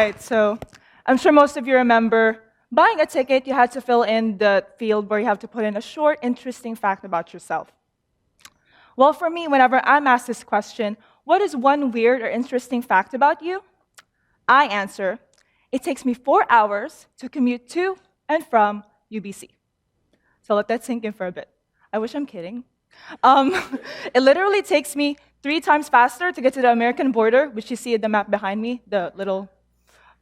right, so I'm sure most of you remember buying a ticket, you had to fill in the field where you have to put in a short, interesting fact about yourself. Well, for me, whenever I'm asked this question, what is one weird or interesting fact about you? I answer, it takes me 4 hours to commute to and from UBC. So let that sink in for a bit. I wish I'm kidding. Um, it literally takes me 3 times faster to get to the American border, which you see in the map behind me, the little,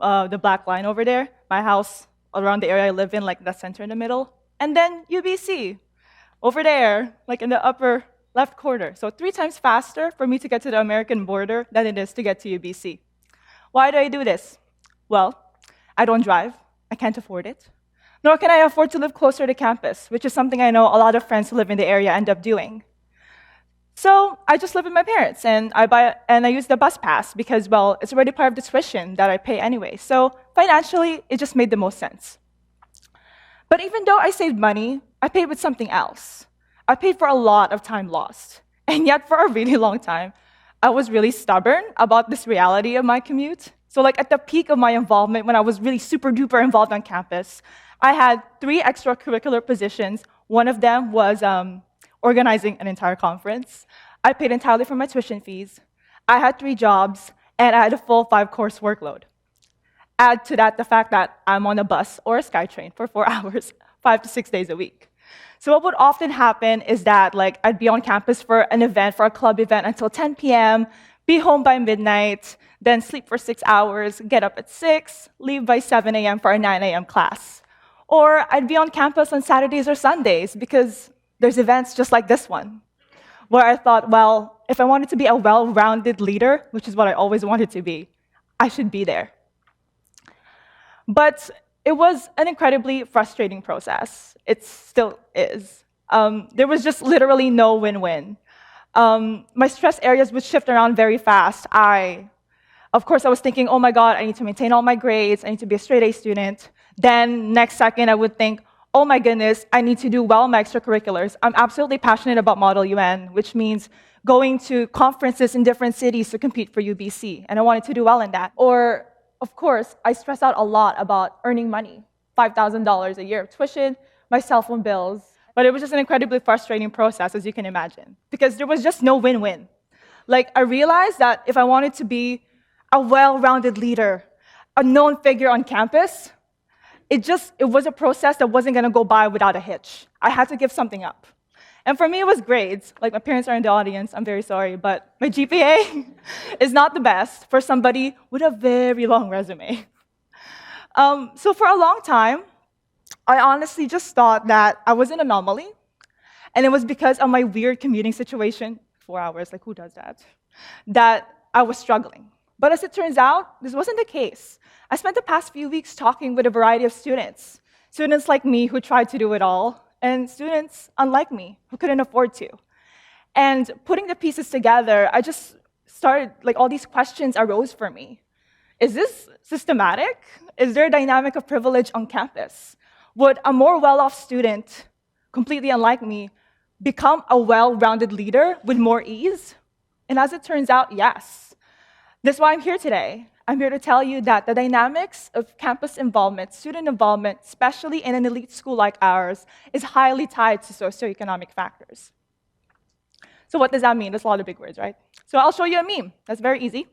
the black line over there, my house around the area I live in, like the center in the middle, and then UBC, over there, like in the upper left corner. So 3 times faster for me to get to the American border than it is to get to UBC. Why do I do this? Well, I don't drive. I can't afford it. Nor can I afford to live closer to campus, which is something I know a lot of friends who live in the area end up doing. So I just live with my parents, and I use the bus pass because, well, it's already part of the tuition that I pay anyway. So financially, it just made the most sense. But even though I saved money, I paid with something else. I paid for a lot of time lost. And yet, for a really long time, I was really stubborn about this reality of my commute. So like at the peak of my involvement, when I was really super duper involved on campus, I had 3 extracurricular positions. One of them was organizing an entire conference. I paid entirely for my tuition fees. I had 3 jobs, and I had a full 5-course workload. Add to that the fact that I'm on a bus or a SkyTrain for 4 hours, 5 to 6 days a week. So what would often happen is that I'd be on campus for an event, for a club event until 10 p.m., be home by midnight, then sleep for 6 hours, get up at 6, leave by 7 a.m. for a 9 a.m. class. Or I'd be on campus on Saturdays or Sundays because there's events just like this one, where I thought, well, if I wanted to be a well-rounded leader, which is what I always wanted to be, I should be there. But it was an incredibly frustrating process. It still is. There was just literally no win-win. My stress areas would shift around very fast. Of course, I was thinking, oh my God, I need to maintain all my grades. I need to be a straight A student. Then next second, I would think, oh my goodness, I need to do well in my extracurriculars. I'm absolutely passionate about Model UN, which means going to conferences in different cities to compete for UBC, and I wanted to do well in that. Or, of course, I stress out a lot about earning money, $5,000 a year of tuition, my cell phone bills. But it was just an incredibly frustrating process, as you can imagine, because there was just no win-win. I realized that if I wanted to be a well-rounded leader, a known figure on campus, it was a process that wasn't going to go by without a hitch. I had to give something up. And for me, it was grades. My parents are in the audience, I'm very sorry, but my GPA is not the best for somebody with a very long resume. So for a long time, I honestly just thought that I was an anomaly, and it was because of my weird commuting situation, 4 hours, who does that I was struggling. But as it turns out, this wasn't the case. I spent the past few weeks talking with a variety of students like me who tried to do it all, and students unlike me who couldn't afford to. And putting the pieces together, I just started, all these questions arose for me. Is this systematic? Is there a dynamic of privilege on campus? Would a more well-off student, completely unlike me, become a well-rounded leader with more ease? And as it turns out, yes. That's why I'm here today. I'm here to tell you that the dynamics of campus involvement, student involvement, especially in an elite school like ours, is highly tied to socioeconomic factors. So what does that mean? There's a lot of big words, right? So I'll show you a meme. That's very easy.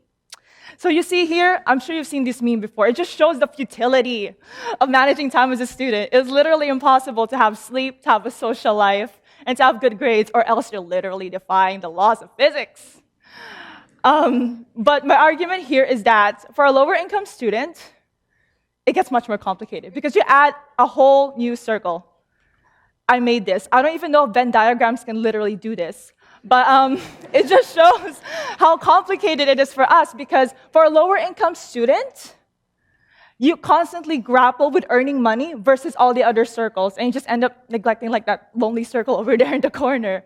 So you see here, I'm sure you've seen this meme before. It just shows the futility of managing time as a student. It's literally impossible to have sleep, to have a social life, and to have good grades, or else you're literally defying the laws of physics. But my argument here is that for a lower-income student, it gets much more complicated because you add a whole new circle. I made this. I don't even know if Venn diagrams can literally do this. But it just shows how complicated it is for us because for a lower-income student, you constantly grapple with earning money versus all the other circles, and you just end up neglecting that lonely circle over there in the corner.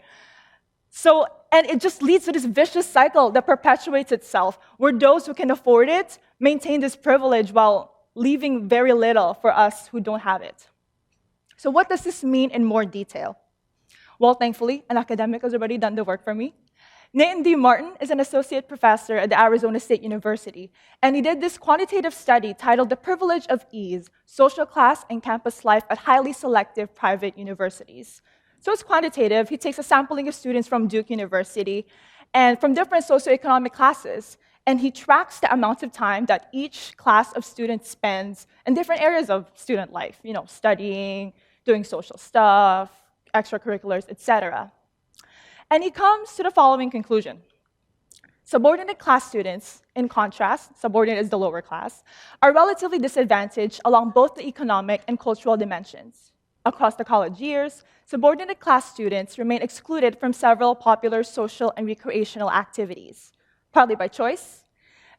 And it just leads to this vicious cycle that perpetuates itself, where those who can afford it maintain this privilege while leaving very little for us who don't have it. So what does this mean in more detail? Well, thankfully, an academic has already done the work for me. Nathan D. Martin is an associate professor at the Arizona State University, and he did this quantitative study titled The Privilege of Ease, Social Class and Campus Life at Highly Selective Private Universities. So it's quantitative. He takes a sampling of students from Duke University and from different socioeconomic classes, and he tracks the amount of time that each class of students spends in different areas of student life, studying, doing social stuff, extracurriculars, etc. And he comes to the following conclusion. Subordinate class students, in contrast, subordinate is the lower class, are relatively disadvantaged along both the economic and cultural dimensions. Across the college years, subordinate class students remain excluded from several popular social and recreational activities, partly by choice,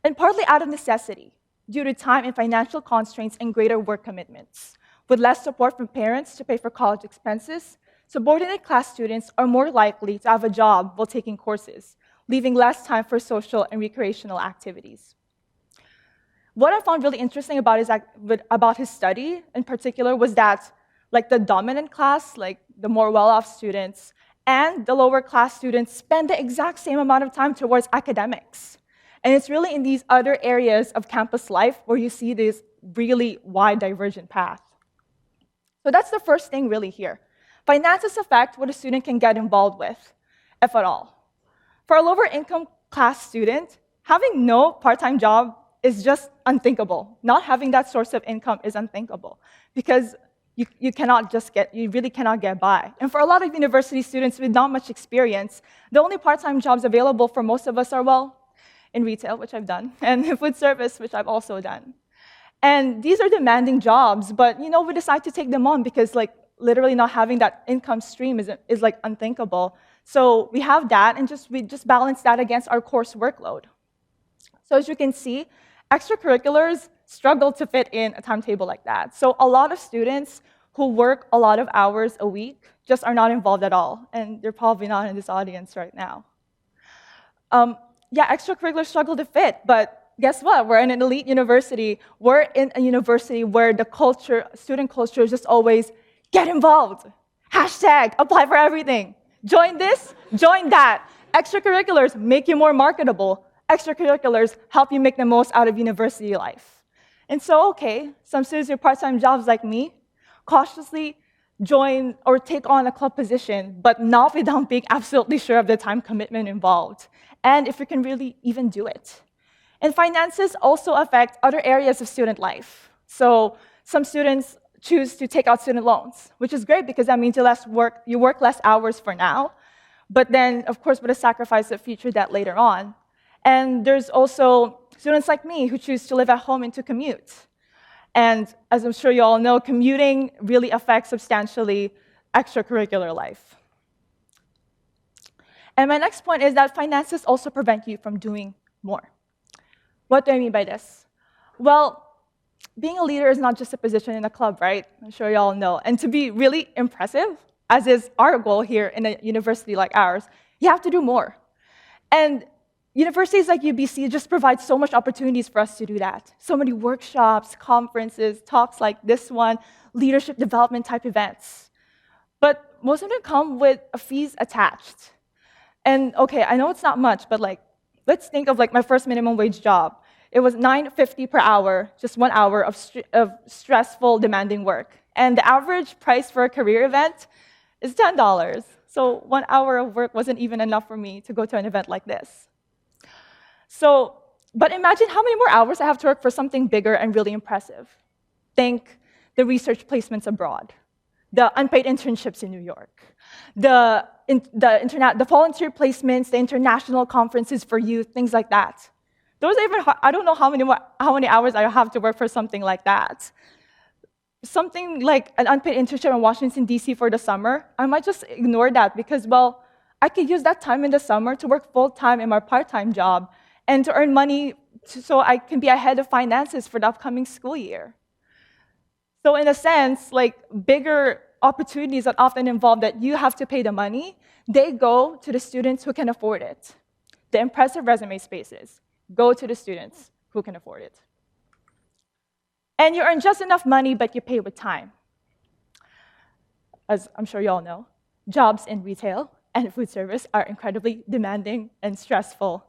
and partly out of necessity, due to time and financial constraints and greater work commitments. With less support from parents to pay for college expenses, subordinate class students are more likely to have a job while taking courses, leaving less time for social and recreational activities. What I found really interesting about his study in particular was that the dominant class, the more well-off students, and the lower class students spend the exact same amount of time towards academics. And it's really in these other areas of campus life where you see this really wide divergent path. So that's the first thing really here. Finances affect what a student can get involved with, if at all. For a lower income class student, having no part-time job is just unthinkable. Not having that source of income is unthinkable because you really cannot get by. And for a lot of university students with not much experience, the only part-time jobs available for most of us are, in retail, which I've done, and in food service, which I've also done. And these are demanding jobs, but we decide to take them on because literally not having that income stream is unthinkable. So we have that, and we just balance that against our course workload. So as you can see, extracurriculars struggle to fit in a timetable like that. So a lot of students who work a lot of hours a week just are not involved at all, and they're probably not in this audience right now. Extracurriculars struggle to fit, but guess what? We're in an elite university. We're in a university where the student culture is just always, get involved. Hashtag, apply for everything. Join this, join that. Extracurriculars make you more marketable. Extracurriculars help you make the most out of university life. And so, some students with part-time jobs like me cautiously join or take on a club position, but not without being absolutely sure of the time commitment involved, and if you can really even do it. And finances also affect other areas of student life. So some students choose to take out student loans, which is great because that means you work less hours for now, but then, of course, with a sacrifice of future debt later on. And there's also students like me who choose to live at home and to commute. And as I'm sure you all know, commuting really affects substantially extracurricular life. And my next point is that finances also prevent you from doing more. What do I mean by this? Well, being a leader is not just a position in a club, right? I'm sure you all know. And to be really impressive, as is our goal here in a university like ours, you have to do more. And universities like UBC just provide so much opportunities for us to do that. So many workshops, conferences, talks like this one, leadership development type events. But most of them come with fees attached. And I know it's not much, but let's think of my first minimum wage job. It was $9.50 per hour, just 1 hour of stressful, demanding work. And the average price for a career event is $10. So 1 hour of work wasn't even enough for me to go to an event like this. But imagine how many more hours I have to work for something bigger and really impressive. Think the research placements abroad, the unpaid internships in New York, the volunteer placements, the international conferences for youth, things like that. I don't know how many hours I have to work for something like that. Something like an unpaid internship in Washington, D.C. for the summer, I might just ignore that because, I could use that time in the summer to work full-time in my part-time job and to earn money so I can be ahead of finances for the upcoming school year. So in a sense, bigger opportunities that often involve that you have to pay the money, they go to the students who can afford it. The impressive resume spaces go to the students who can afford it. And you earn just enough money, but you pay with time. As I'm sure you all know, jobs in retail and food service are incredibly demanding and stressful.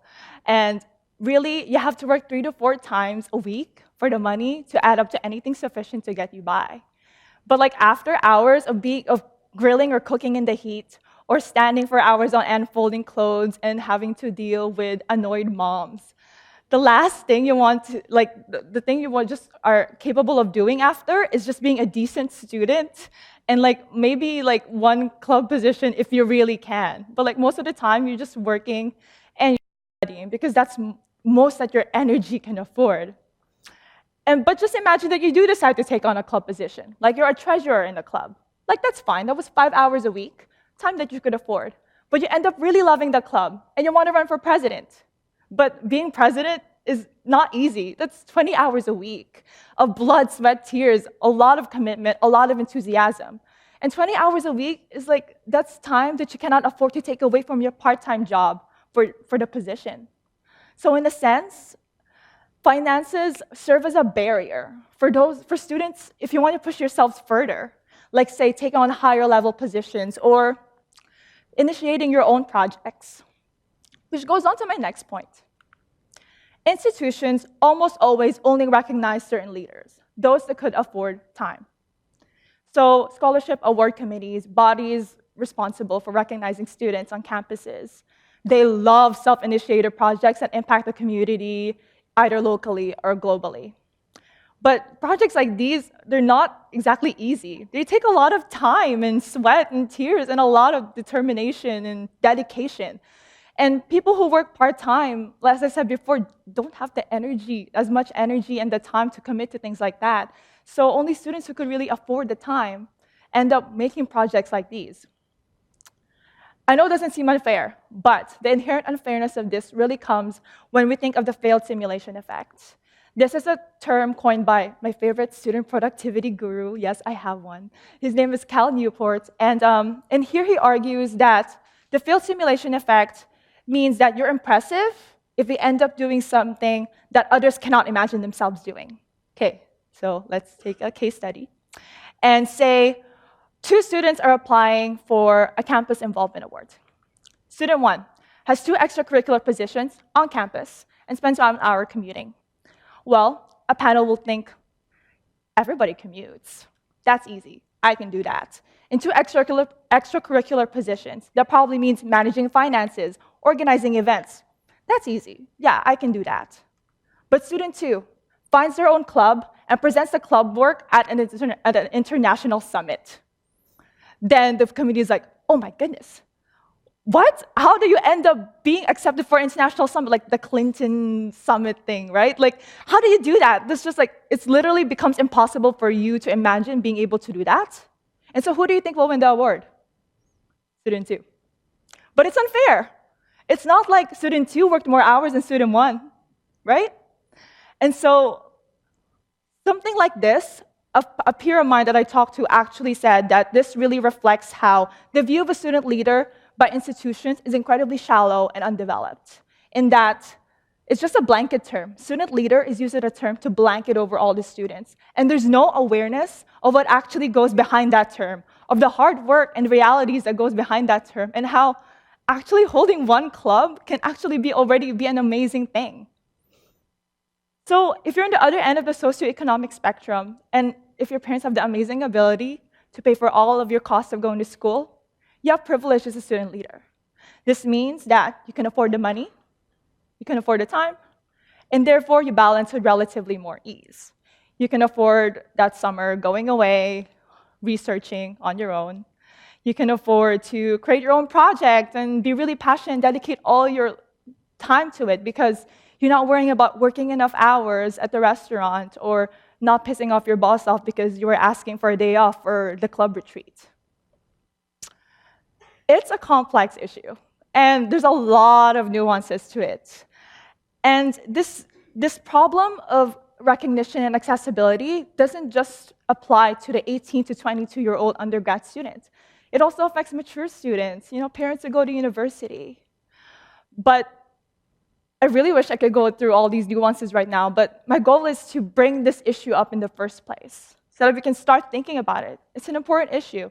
And really, you have to work 3 to 4 times a week for the money to add up to anything sufficient to get you by. But like after hours of grilling or cooking in the heat, or standing for hours on end folding clothes and having to deal with annoyed moms, the last thing you want to, like, the thing you want just are capable of doing after is just being a decent student and like maybe like one club position if you really can. But like most of the time, you're just working and you're studying because that's most that your energy can afford. But just imagine that you do decide to take on a club position, like you're a treasurer in a club. Like that's fine, that was 5 hours a week, time that you could afford. But you end up really loving the club and you want to run for president. But being president is not easy. That's 20 hours a week of blood, sweat, tears, a lot of commitment, a lot of enthusiasm. And 20 hours a week is like, that's time that you cannot afford to take away from your part-time job for the position. So in a sense, finances serve as a barrier for students if you want to push yourselves further, like say take on higher level positions or initiating your own projects. Which goes on to my next point. Institutions almost always only recognize certain leaders, those that could afford time. So scholarship award committees, bodies responsible for recognizing students on campuses, they love self-initiated projects that impact the community, either locally or globally. But projects like these, they're not exactly easy. They take a lot of time and sweat and tears and a lot of determination and dedication. And people who work part-time, as I said before, don't have the energy, as much energy and the time to commit to things like that. So only students who could really afford the time end up making projects like these. I know it doesn't seem unfair, but the inherent unfairness of this really comes when we think of the failed simulation effect. This is a term coined by my favorite student productivity guru. Yes, I have one. His name is Cal Newport. And here he argues that the failed simulation effect means that you're impressive if you end up doing something that others cannot imagine themselves doing. Okay, so let's take a case study. And say 2 students are applying for a campus involvement award. Student 1 has 2 extracurricular positions on campus and spends about an hour commuting. Well, a panel will think, everybody commutes. That's easy. I can do that. In 2 extracurricular positions, that probably means managing finances, organizing events. That's easy. Yeah, I can do that. But student 2 finds their own club and presents the club work at an international summit. Then the committee is like, oh my goodness, what? How do you end up being accepted for an international summit, like the Clinton summit thing, right? Like, how do you do that? This just like, it's literally becomes impossible for you to imagine being able to do that. And so who do you think will win the award? Student 2. But it's unfair. It's not like student 2 worked more hours than student 1, right? And so something like this, a peer of mine that I talked to actually said that this really reflects how the view of a student leader by institutions is incredibly shallow and undeveloped, in that it's just a blanket term. Student leader is used as a term to blanket over all the students, and there's no awareness of what actually goes behind that term, of the hard work and realities that goes behind that term, and how actually holding one club can actually already be an amazing thing. So if you're on the other end of the socioeconomic spectrum, and if your parents have the amazing ability to pay for all of your costs of going to school, you have privilege as a student leader. This means that you can afford the money, you can afford the time, and therefore you balance with relatively more ease. You can afford that summer going away, researching on your own. You can afford to create your own project and be really passionate and dedicate all your time to it because you're not worrying about working enough hours at the restaurant or not pissing off your boss off because you were asking for a day off for the club retreat. It's a complex issue, and there's a lot of nuances to it. And this problem of recognition and accessibility doesn't just apply to the 18 to 22-year-old undergrad student. It also affects mature students, parents who go to university. But I really wish I could go through all these nuances right now, but my goal is to bring this issue up in the first place so that we can start thinking about it. It's an important issue.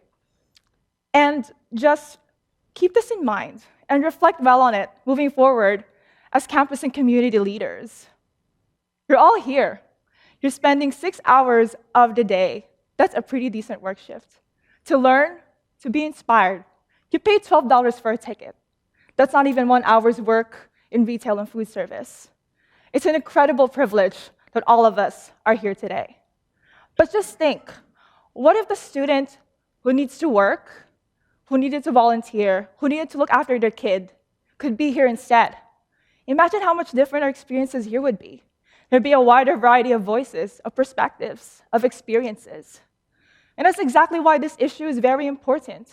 And just Keep this in mind and reflect well on it moving forward as campus and community leaders. You're all here. You're spending 6 hours of the day. That's a pretty decent work shift. To learn, to be inspired. You pay $12 for a ticket. That's not even 1 hour's work in retail and food service. It's an incredible privilege that all of us are here today. But just think, what if the student who needs to work, who needed to volunteer, who needed to look after their kid, could be here instead? Imagine how much different our experiences here would be. There'd be a wider variety of voices, of perspectives, of experiences. And that's exactly why this issue is very important.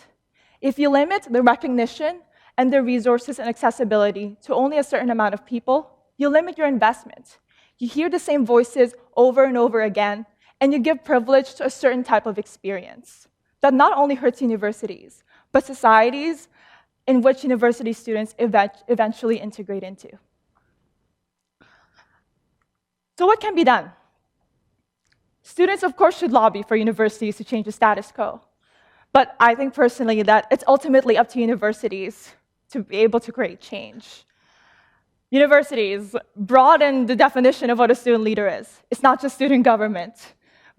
If you limit the recognition and the resources and accessibility to only a certain amount of people, you limit your investment. You hear the same voices over and over again, and you give privilege to a certain type of experience that not only hurts universities, but societies in which university students eventually integrate into. So what can be done? Students, of course, should lobby for universities to change the status quo. But I think personally that it's ultimately up to universities to be able to create change. Universities, broaden the definition of what a student leader is. It's not just student government.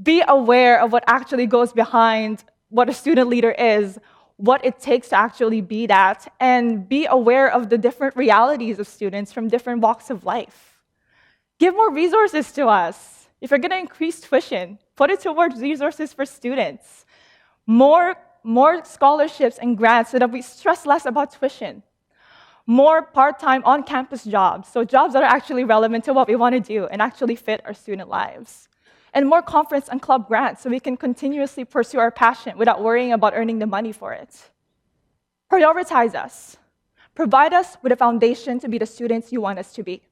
Be aware of what actually goes behind what a student leader is, what it takes to actually be that, and be aware of the different realities of students from different walks of life. Give more resources to us. If you're going to increase tuition, put it towards resources for students. More scholarships and grants so that we stress less about tuition. More part-time on-campus jobs, so jobs that are actually relevant to what we want to do and actually fit our student lives. And more conference and club grants so we can continuously pursue our passion without worrying about earning the money for it. Prioritize us. Provide us with a foundation to be the students you want us to be.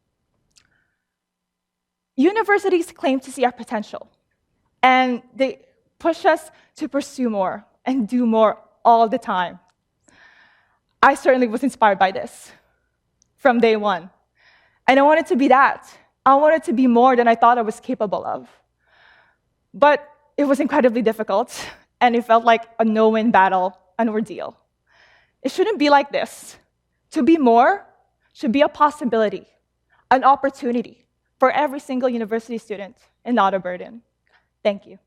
Universities claim to see our potential, and they push us to pursue more and do more all the time. I certainly was inspired by this from day one. And I wanted to be that. I wanted to be more than I thought I was capable of. But it was incredibly difficult, and it felt like a no-win battle, an ordeal. It shouldn't be like this. To be more should be a possibility, an opportunity for every single university student, and not a burden. Thank you.